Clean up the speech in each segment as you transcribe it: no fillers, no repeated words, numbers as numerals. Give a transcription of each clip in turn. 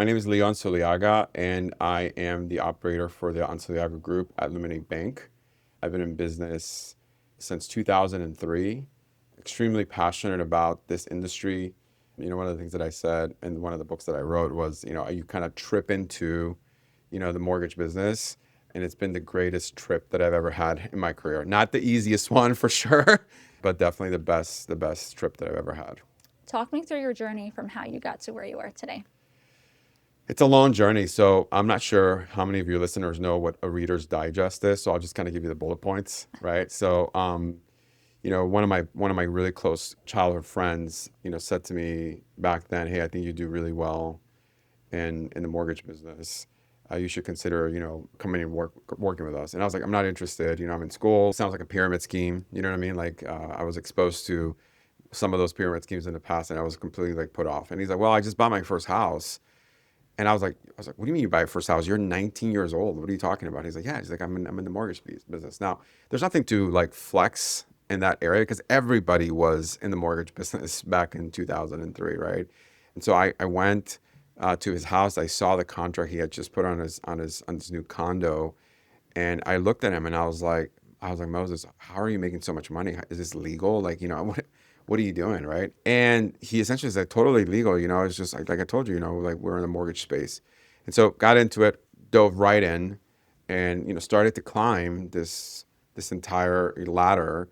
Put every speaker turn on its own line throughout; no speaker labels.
name is Leo Anzoleaga, and I am the operator for the Anzoleaga Group at Luminate Bank. I've been in business since 2003, extremely passionate about this industry. One of the things that I said in one of the books that I wrote was, you kind of trip into, the mortgage business, and it's been the greatest trip that I've ever had in my career. Not the easiest one for sure, but definitely the best trip that I've ever had.
Talk me through your journey from how you got to where you are today.
It's a long journey, so I'm not sure how many of your listeners know what a Reader's Digest is. So I'll just kind of give you the bullet points, right? So, one of my really close childhood friends, said to me back then, "Hey, I think you do really well in the mortgage business. You should consider, coming and working with us." And I was like, "I'm not interested. I'm in school. It sounds like a pyramid scheme. You know what I mean? Like, I was exposed to some of those pyramid schemes in the past, and I was completely like put off." And he's like, "Well, I just bought my first house." And I was like, "What do you mean you buy your first house? You're 19 years old. What are you talking about?" He's like, "Yeah." He's like, I'm in the mortgage business." Now, there's nothing to like flex in that area because everybody was in the mortgage business back in 2003, right? And so I went to his house. I saw the contract he had just put on his new condo, and I looked at him and I was like, "Moses, how are you making so much money? Is this legal? Like, what are you doing?" Right. And he essentially said, "Totally legal. It's just like I told you, like we're in the mortgage space." And so got into it, dove right in, and, started to climb this entire ladder.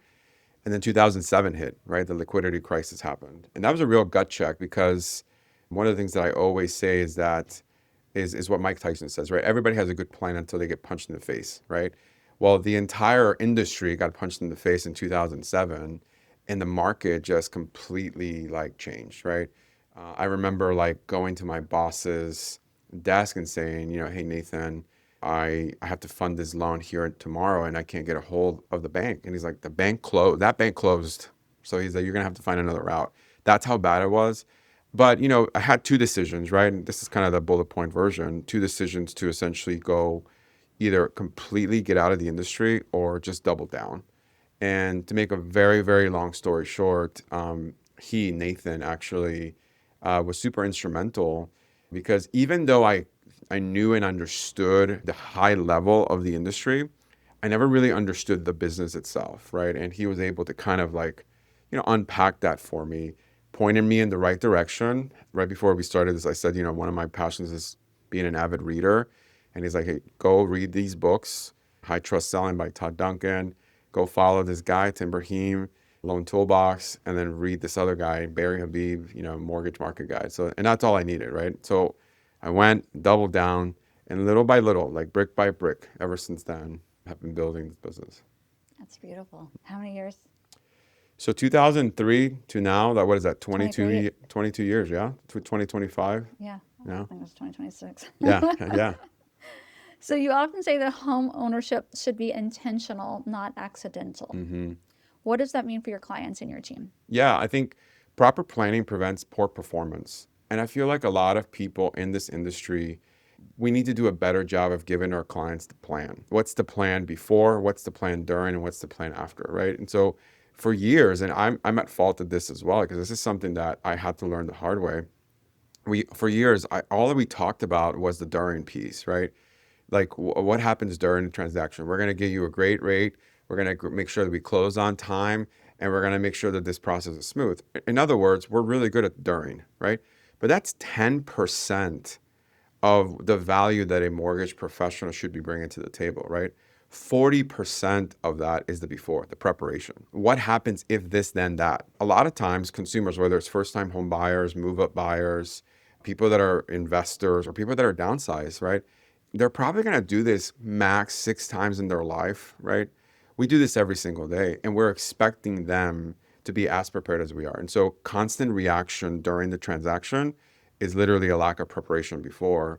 And then 2007 hit, right? The liquidity crisis happened. And that was a real gut check because one of the things that I always say is what Mike Tyson says, right? Everybody has a good plan until they get punched in the face, right? Well, the entire industry got punched in the face in 2007, and the market just completely like changed, right? I remember like going to my boss's desk and saying, "Hey, Nathan, I have to fund this loan here tomorrow and I can't get a hold of the bank." And he's like, "The bank closed. That bank closed." So he's like, "You're going to have to find another route." That's how bad it was. But, I had two decisions, right? And this is kind of the bullet point version, two decisions to essentially go either completely get out of the industry or just double down. And to make a very, very long story short, Nathan, actually was super instrumental because even though I knew and understood the high level of the industry, I never really understood the business itself, right? And he was able to kind of like, unpack that for me, pointed me in the right direction. Right before we started this, I said, one of my passions is being an avid reader. And he's like, "Hey, go read these books, High Trust Selling by Todd Duncan. Go follow this guy, Tim Brahim, Loan Toolbox, and then read this other guy, Barry Habib, Mortgage Market Guide." So, and that's all I needed, right? So I went, doubled down, and little by little, like brick by brick, ever since then, have been building this business.
That's beautiful. How many years?
So 2003 to now, what is that,
23.
22 years, yeah? To 2025,
Yeah, I
yeah?
think it was 2026.
Yeah, yeah.
So you often say that home ownership should be intentional, not accidental.
Mm-hmm.
What does that mean for your clients and your team?
Yeah, I think proper planning prevents poor performance. And I feel like a lot of people in this industry, we need to do a better job of giving our clients the plan. What's the plan before, what's the plan during, and what's the plan after, right? And so for years, and I'm at fault of this as well, because this is something that I had to learn the hard way. For years, all that we talked about was the during piece, right? Like what happens during the transaction. We're going to give you a great rate. We're going to make sure that we close on time, and we're going to make sure that this process is smooth. In other words, we're really good at during, right? But that's 10% of the value that a mortgage professional should be bringing to the table, right? 40% of that is the before, the preparation. What happens if this, then that? A lot of times consumers, whether it's first-time home buyers, move-up buyers, people that are investors or people that are downsized, right? They're probably going to do this max 6 times in their life, right? We do this every single day, and we're expecting them to be as prepared as we are. And so constant reaction during the transaction is literally a lack of preparation before.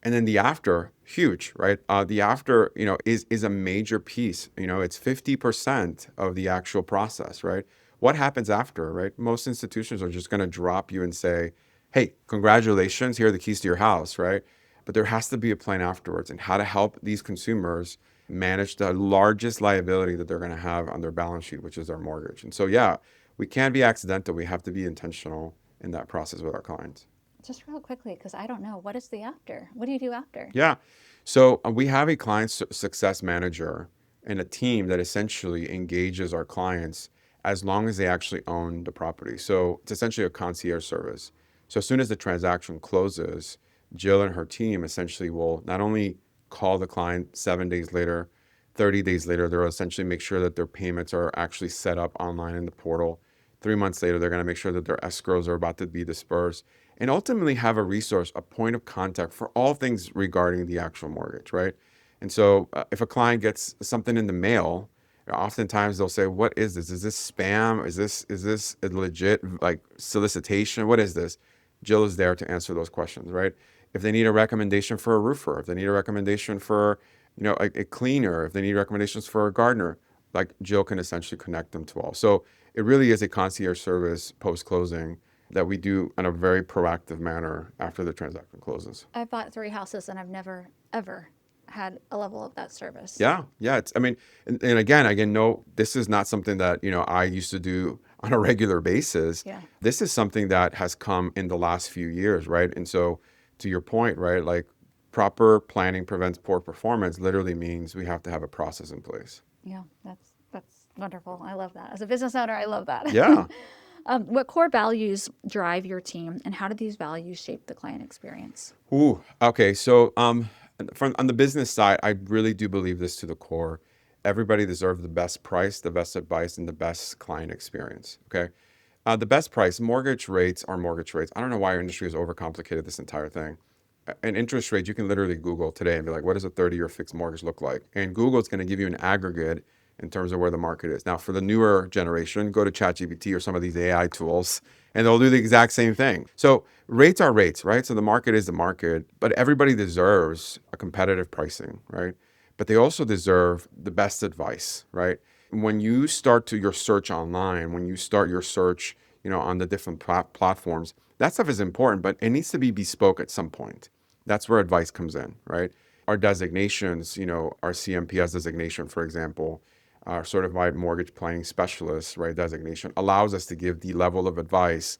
And then the after, huge, right? The after, is a major piece. It's 50% of the actual process, right? What happens after, right? Most institutions are just going to drop you and say, "Hey, congratulations, here are the keys to your house," right? But there has to be a plan afterwards and how to help these consumers manage the largest liability that they're going to have on their balance sheet, which is their mortgage. And so, yeah, we can't be accidental. We have to be intentional in that process with our clients.
Just real quickly, because I don't know. What is the after? What do you do after?
Yeah. So we have a success manager and a team that essentially engages our clients as long as they actually own the property. So it's essentially a concierge service. So as soon as the transaction closes, Jill and her team essentially will not only call the client 7 days later, 30 days later, they'll essentially make sure that their payments are actually set up online in the portal. 3 months later, they're going to make sure that their escrows are about to be dispersed and ultimately have a resource, a point of contact for all things regarding the actual mortgage, right? And so if a client gets something in the mail, oftentimes they'll say, "What is this? Is this spam? Is this a legit like solicitation? What is this?" Jill is there to answer those questions, right? If they need a recommendation for a roofer, if they need a recommendation for, a cleaner, if they need recommendations for a gardener, like Jill can essentially connect them to all. So it really is a concierge service post closing that we do in a very proactive manner after the transaction closes.
I've bought 3 houses and I've never, ever had a level of that service.
Yeah, yeah. I mean, and again, no, this is not something that, I used to do on a regular basis.
Yeah.
This is something that has come in the last few years, right? And so to your point, right, like proper planning prevents poor performance literally means we have to have a process in place.
Yeah, that's wonderful. I love that. As a business owner, I love that.
Yeah.
What core values drive your team, and how do these values shape the client experience?
Ooh, okay. So, on the business side, I really do believe this to the core. Everybody deserves the best price, the best advice, and the best client experience. Okay. The best price, mortgage rates are mortgage rates. I don't know why our industry has overcomplicated this entire thing. An interest rate, you can literally Google today and be like, what does a 30-year fixed mortgage look like? And Google is going to give you an aggregate in terms of where the market is. Now, for the newer generation, go to ChatGPT or some of these AI tools, and they'll do the exact same thing. So rates are rates, right? So the market is the market, but everybody deserves a competitive pricing, right? But they also deserve the best advice, right? When you start to your search online, when you start your search, on the different platforms, that stuff is important, but it needs to be bespoke at some point. That's where advice comes in, right? Our designations, our CMPS designation, for example, our certified mortgage planning specialist, right, designation allows us to give the level of advice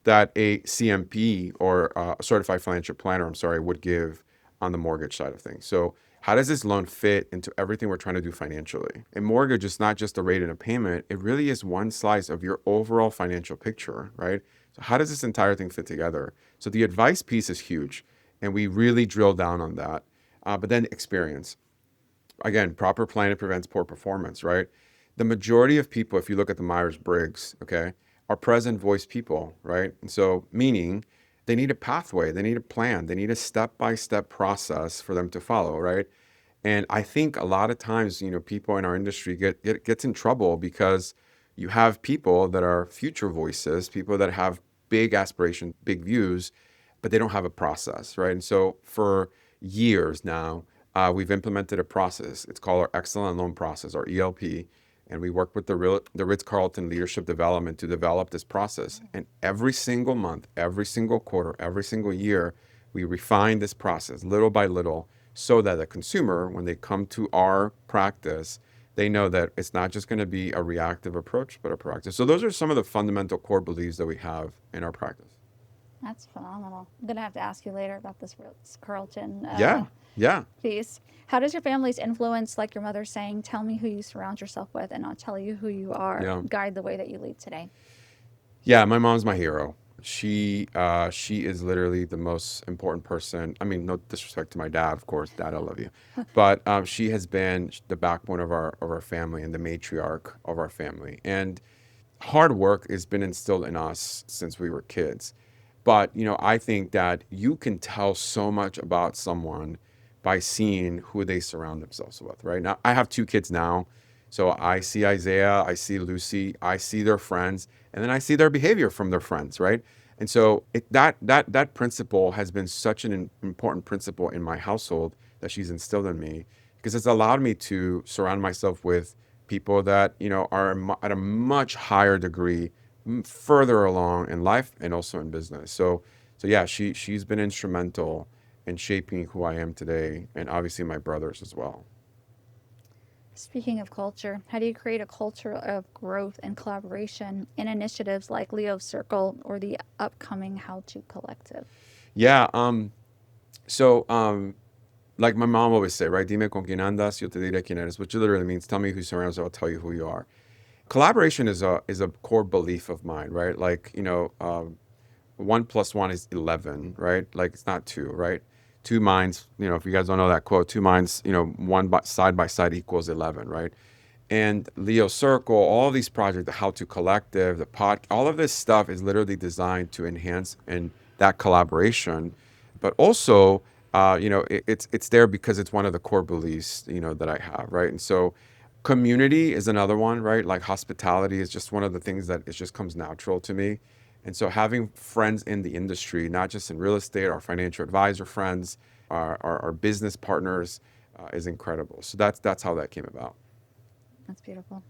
that a CMP or a certified financial planner, I'm sorry, would give on the mortgage side of things. So how does this loan fit into everything we're trying to do financially? A mortgage is not just a rate and a payment. It really is one slice of your overall financial picture, right? So how does this entire thing fit together? So the advice piece is huge, and we really drill down on that. But then experience. Again, proper planning prevents poor performance, right? The majority of people, if you look at the Myers-Briggs, okay, are present voice people, right? And so meaning they need a pathway, they need a plan, they need a step-by-step process for them to follow, right? And I think a lot of times, people in our industry gets in trouble because you have people that are future voices, people that have big aspirations, big views, but they don't have a process, right? And so for years now, we've implemented a process. It's called our Excellent Loan Process, our ELP, and we work with the Ritz-Carlton Leadership Development to develop this process. And every single month, every single quarter, every single year, we refine this process little by little so that the consumer, when they come to our practice, they know that it's not just going to be a reactive approach, but a proactive. So those are some of the fundamental core beliefs that we have in our practice.
That's phenomenal. I'm gonna have to ask you later about this Ritz Carlton
Yeah, yeah,
piece. How does your family's influence, like your mother saying, "Tell me who you surround yourself with, and I'll tell you who you are,"
yeah.
guide the way that you lead today?
Yeah, my mom's my hero. She is literally the most important person. I mean, no disrespect to my dad, of course. Dad, I love you, but she has been the backbone of our family and the matriarch of our family. And hard work has been instilled in us since we were kids. But I think that you can tell so much about someone by seeing who they surround themselves with. Right now, I have 2 kids now, so I see Isaiah, I see Lucy, I see their friends, and then I see their behavior from their friends. Right, and so that principle has been such an important principle in my household that she's instilled in me because it's allowed me to surround myself with people that are at a much higher degree, further along in life and also in business. So yeah, she's been instrumental in shaping who I am today, and obviously my brothers as well.
Speaking of culture, how do you create a culture of growth and collaboration in initiatives like Leo's Circle or the upcoming How to Collective?
Yeah. So, like my mom always say, right? Dime con quién andas, yo te diré quién eres, which literally means tell me who surrounds you, I'll tell you who you are. Collaboration is a core belief of mine, right? Like, 1 plus 1 is 11, right? Like it's not two, right? Two minds, if you guys don't know that quote, two minds, one side by side equals 11, right? And Leo Circle, all these projects, the How to Collective, the pod, all of this stuff is literally designed to enhance and that collaboration, but also, it's there because it's one of the core beliefs, that I have, right? And so, community is another one, right? Like hospitality is just one of the things that it just comes natural to me. And so, having friends in the industry, not just in real estate, our financial advisor friends, our business partners, is incredible. So that's how that came about.
That's beautiful.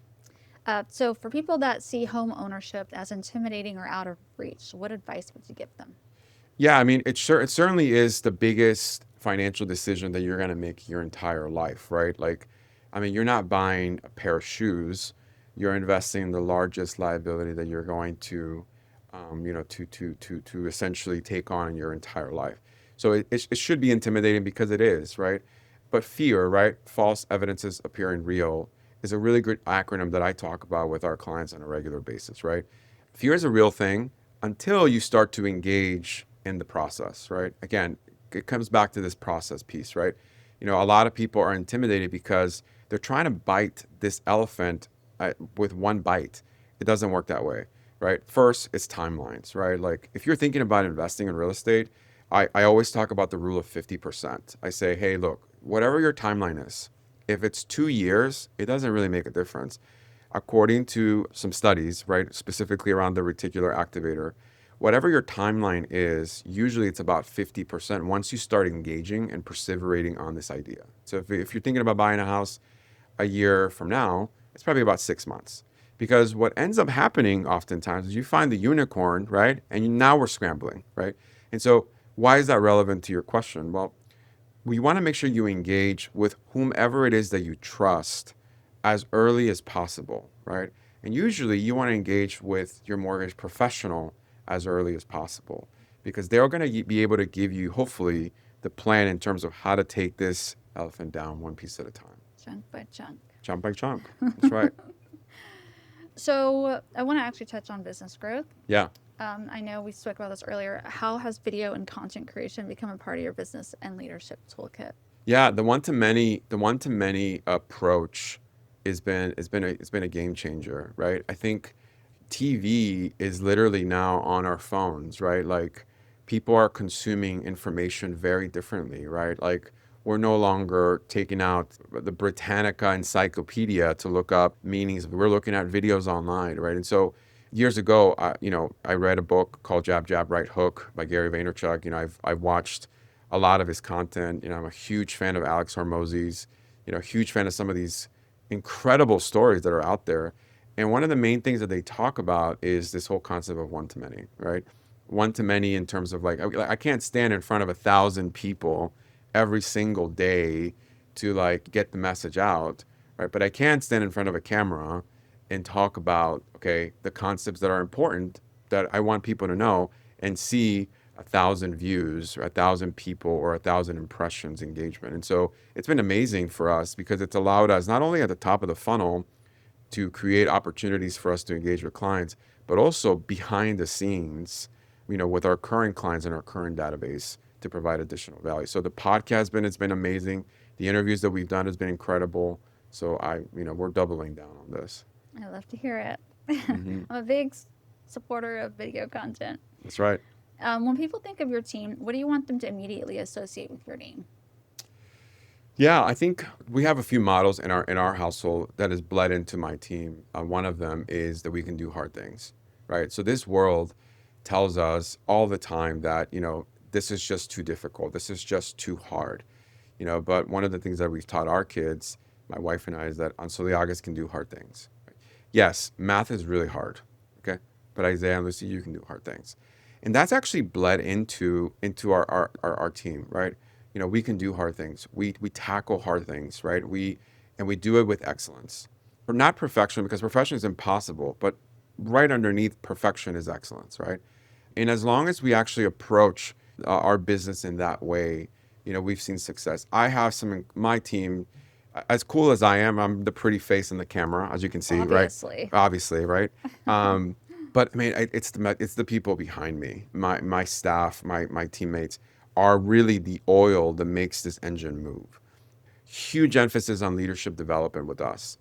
So, for people that see home ownership as intimidating or out of reach, what advice would you give them?
Yeah, I mean, it certainly is the biggest financial decision that you're going to make your entire life, right? Like, I mean, you're not buying a pair of shoes. You're investing in the largest liability that you're going to, to essentially take on in your entire life. So it should be intimidating because it is, right? But fear, right? False evidences appearing real is a really good acronym that I talk about with our clients on a regular basis, right? Fear is a real thing until you start to engage in the process, right? Again, it comes back to this process piece, right? A lot of people are intimidated because they're trying to bite this elephant with one bite. It doesn't work that way, right? First, it's timelines, right? Like if you're thinking about investing in real estate, I always talk about the rule of 50%. I say, hey, look, whatever your timeline is, if it's 2 years, it doesn't really make a difference. According to some studies, right, specifically around the reticular activator, whatever your timeline is, usually it's about 50% once you start engaging and perseverating on this idea. So if you're thinking about buying a house a year from now, it's probably about 6 months. Because what ends up happening oftentimes is you find the unicorn, right? And now we're scrambling, right? And so, why is that relevant to your question? Well, we want to make sure you engage with whomever it is that you trust as early as possible, right? And usually you want to engage with your mortgage professional as early as possible because they're going to be able to give you, hopefully, the plan in terms of how to take this elephant down one piece at a time,
Chunk by chunk.
chunk by chunk. That's right.
So, I want to actually touch on business growth.
Yeah.
I know we spoke about this earlier. How has video and content creation become a part of your business and leadership toolkit?
Yeah, the one to many approach has been a game changer, right? I think TV is literally now on our phones, right? Like people are consuming information very differently, right? Like we're no longer taking out the Britannica encyclopedia to look up meanings. We're looking at videos online, right? And so years ago, I read a book called Jab Jab Right Hook by Gary Vaynerchuk. I've watched a lot of his content. I'm a huge fan of Alex Hormozzi's. Huge fan of some of these incredible stories that are out there. And one of the main things that they talk about is this whole concept of one to many, right? One to many in terms of like, I can't stand in front of 1,000 people every single day to like get the message out, right? But I can stand in front of a camera and talk about, okay, the concepts that are important that I want people to know and see 1,000 views or 1,000 people or 1,000 impressions engagement. And so it's been amazing for us because it's allowed us not only at the top of the funnel to create opportunities for us to engage with clients, but also behind the scenes, with our current clients and our current database to provide additional value. So the podcast it's been amazing. The interviews that we've done has been incredible. So we're doubling down on this.
I love to hear it.
Hmm.
I'm a big supporter of video content.
That's right.
When people think of your team, what do you want them to immediately associate with your name?
Yeah, I think we have a few models in our household that has bled into my team. One of them is that we can do hard things, right? So this world tells us all the time that this is just too difficult. This is just too hard, But one of the things that we've taught our kids, my wife and I, is that Anzoleagas can do hard things. Yes, math is really hard, okay? But Isaiah and Lucy, you can do hard things. And that's actually bled into our team, right? We can do hard things. We tackle hard things, right? We do it with excellence. Or not perfection, because perfection is impossible, but right underneath perfection is excellence, right? And as long as we actually approach our business in that way, we've seen success. I have my team, as cool as I am, I'm the pretty face in the camera, as you can see, right?
Obviously.
Obviously, right? But I mean, it's the people behind me, my staff, my teammates are really the oil that makes this engine move. Huge emphasis on leadership development with us.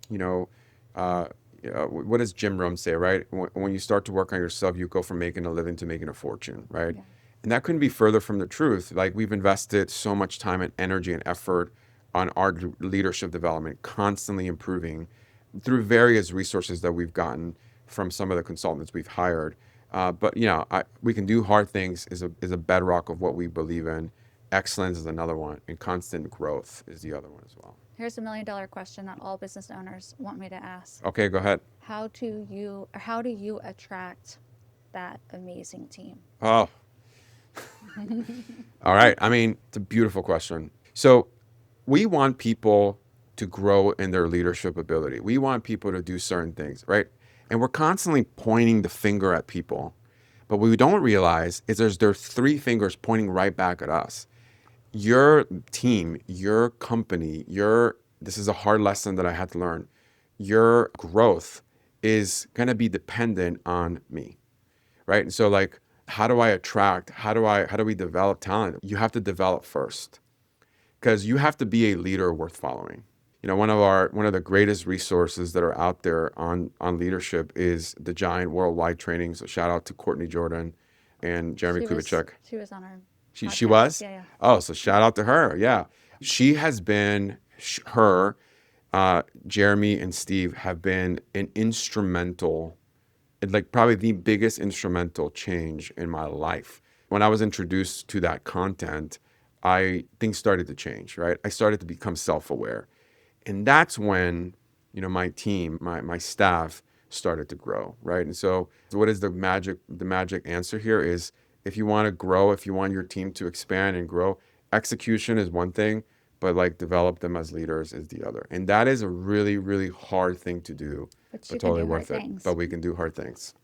Uh, what does Jim Rohn say, right? When you start to work on yourself, you go from making a living to making a fortune, right?
Yeah.
And that couldn't be further from the truth. Like, we've invested so much time and energy and effort on our leadership development, constantly improving through various resources that we've gotten from some of the consultants we've hired. But we can do hard things is a bedrock of what we believe in. Excellence is another one, and constant growth is the other one as well.
Here's $1 million question that all business owners want me to ask.
Okay, go ahead.
How do you attract that amazing team?
Oh, all right. I mean, it's a beautiful question. So, we want people to grow in their leadership ability. We want people to do certain things, right? And we're constantly pointing the finger at people. But what we don't realize is there's three fingers pointing right back at us. Your team, your company, this is a hard lesson that I had to learn. Your growth is going to be dependent on me, right? And so, like, how do we develop talent? You have to develop first, because you have to be a leader worth following. One of the greatest resources that are out there on leadership is the Giant Worldwide Training. So shout out to Courtney Jordan and Jeremy
She was
Kubicek.
she was on our
She
podcast.
was?
Yeah, yeah.
Oh, so shout out to her. Yeah. She has been, her, Jeremy and Steve have been an instrumental, like probably the biggest instrumental change in my life. When I was introduced to that content, things started to change, right? I started to become self-aware. And that's when, my team, my staff started to grow, right? And so what is the magic answer here is, if you want to grow, if you want your team to expand and grow, execution is one thing, but like develop them as leaders is the other. And that is a really, really hard thing to do,
But
but
you can
totally
do hard
worth it.
things.
But we can do hard things.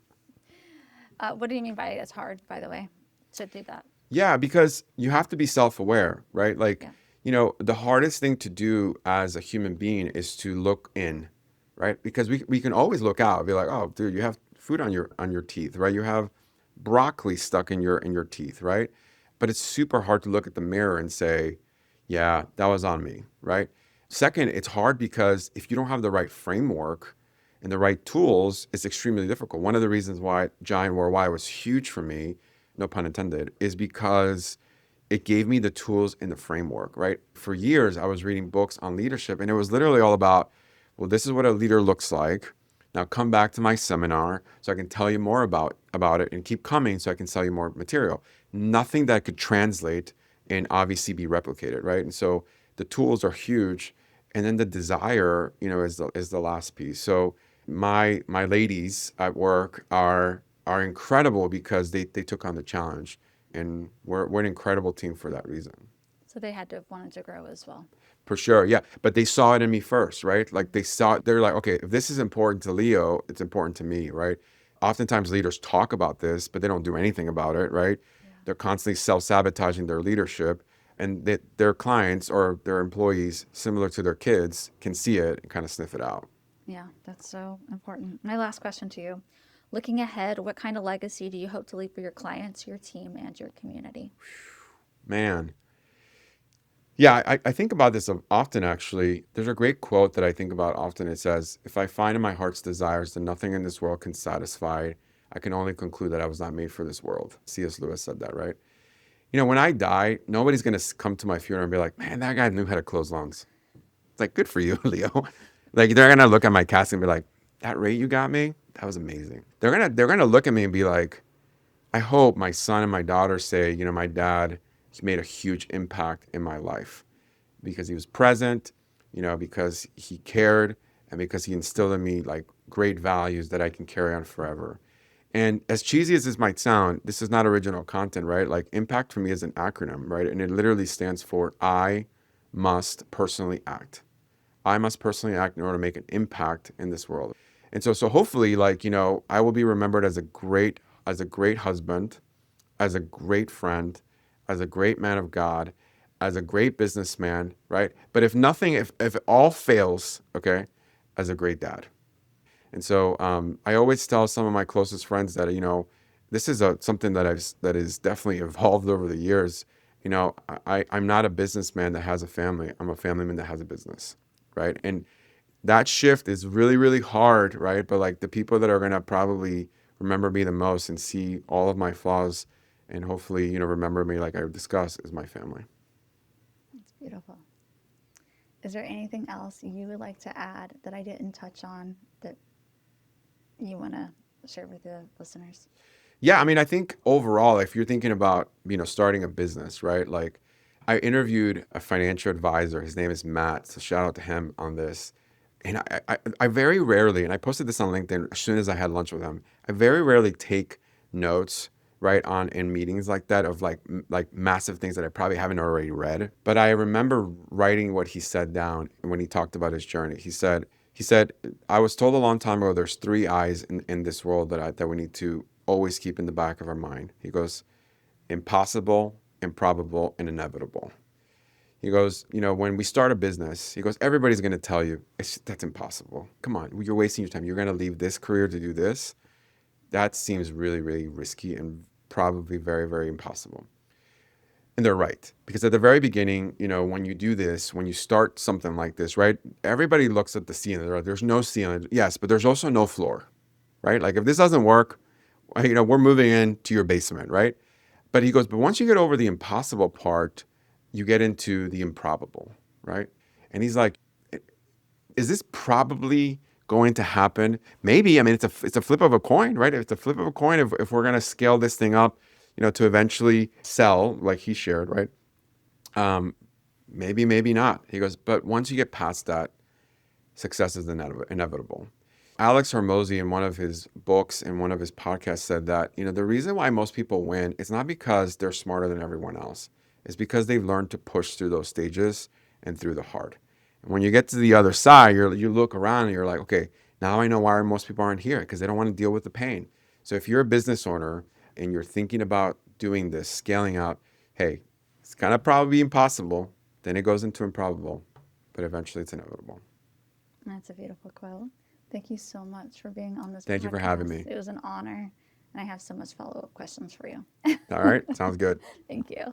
What do you mean by it's hard, by the way, to do that?
Yeah, because you have to be self-aware, right? Like,
Yeah.
the hardest thing to do as a human being is to look in, right? Because we can always look out and be like, oh, dude, you have food on your teeth, right? You have broccoli stuck in your teeth, right? But it's super hard to look at the mirror and say, yeah, that was on me, right? Second, it's hard because if you don't have the right framework and the right tools, it's extremely difficult. One of the reasons why Giant Worldwide was huge for me, no pun intended, is because it gave me the tools and the framework, right? For years, I was reading books on leadership, and it was literally all about, well, this is what a leader looks like. Now come back to my seminar so I can tell you more about it, and keep coming so I can sell you more material. Nothing that could translate and obviously be replicated, right? And so the tools are huge, and then the desire, is the last piece. So my ladies at work are incredible because they took on the challenge, and we're an incredible team for that reason.
So they had to have wanted to grow as well.
For sure, yeah. But they saw it in me first, right? Like, they're like, okay, if this is important to Leo, it's important to me, right? Oftentimes leaders talk about this, but they don't do anything about it, right?
Yeah.
They're constantly self-sabotaging their leadership, and their clients or their employees, similar to their kids, can see it and kind of sniff it out.
Yeah, that's so important. My last question to you. Looking ahead, what kind of legacy do you hope to leave for your clients, your team, and your community?
Man. Yeah, I think about this often, actually. There's a great quote that I think about often. It says, if I find in my heart's desires that nothing in this world can satisfy, I can only conclude that I was not made for this world. C.S. Lewis said that, right? When I die, nobody's going to come to my funeral and be like, man, that guy knew how to close lungs. It's like, good for you, Leo. Like, they're going to look at my casting and be like, that rate you got me, that was amazing. They're gonna look at me and be like, I hope my son and my daughter say, my dad, he made a huge impact in my life because he was present, because he cared, and because he instilled in me like great values that I can carry on forever. And as cheesy as this might sound, this is not original content, right? Like, impact for me is an acronym, right? And it literally stands for I must personally act. I must personally act in order to make an impact in this world. And so hopefully, like, I will be remembered as a great husband, as a great friend, as a great man of God, as a great businessman, right? But if it all fails, okay, as a great dad. And so I always tell some of my closest friends that, this is something that is definitely evolved over the years. I'm not a businessman that has a family. I'm a family man that has a business, right? And that shift is really, really hard, right? But like the people that are gonna probably remember me the most and see all of my flaws and hopefully, remember me like I discussed is my family.
It's beautiful. Is there anything else you would like to add that I didn't touch on that you want to share with the listeners?
Yeah, I mean, I think overall, if you're thinking about, starting a business, right? Like I interviewed a financial advisor. His name is Matt. So shout out to him on this. And I very rarely, and I posted this on LinkedIn as soon as I had lunch with him. I very rarely take notes, right, on in meetings like that of like massive things that I probably haven't already read. But I remember writing what he said down when he talked about his journey. He said, I was told a long time ago there's three I's in this world that we need to always keep in the back of our mind. He goes, impossible, improbable, and inevitable. He goes, when we start a business, he goes, everybody's going to tell you, that's impossible. Come on, you're wasting your time. You're going to leave this career to do this. That seems really, really risky and probably very, very impossible. And they're right. Because at the very beginning, when you do this, when you start something like this, right, everybody looks at the ceiling. There's no ceiling. Yes, but there's also no floor, right? Like if this doesn't work, we're moving into your basement, right? But he goes, but once you get over the impossible part, you get into the improbable, right? And he's like, is this probably going to happen? Maybe. I mean, it's a flip of a coin, right? It's a flip of a coin if we're going to scale this thing up, to eventually sell, like he shared, right? Um, maybe, maybe not. He goes, but once you get past that, success is inevitable. Alex Hormozy, in one of his books and one of his podcasts, said that the reason why most people win is not because they're smarter than everyone else. It's because they've learned to push through those stages and through the hard. And when you get to the other side, you look around and you're like, okay, now I know why most people aren't here because they don't want to deal with the pain. So if you're a business owner and you're thinking about doing this, scaling up, hey, it's gonna probably be impossible. Then it goes into improbable, but eventually it's inevitable.
That's a beautiful quote. Thank you so much for being on this
Thank you for having
podcast.
me.
It was an honor, and I have so much follow up questions for you.
All right, sounds good.
Thank you.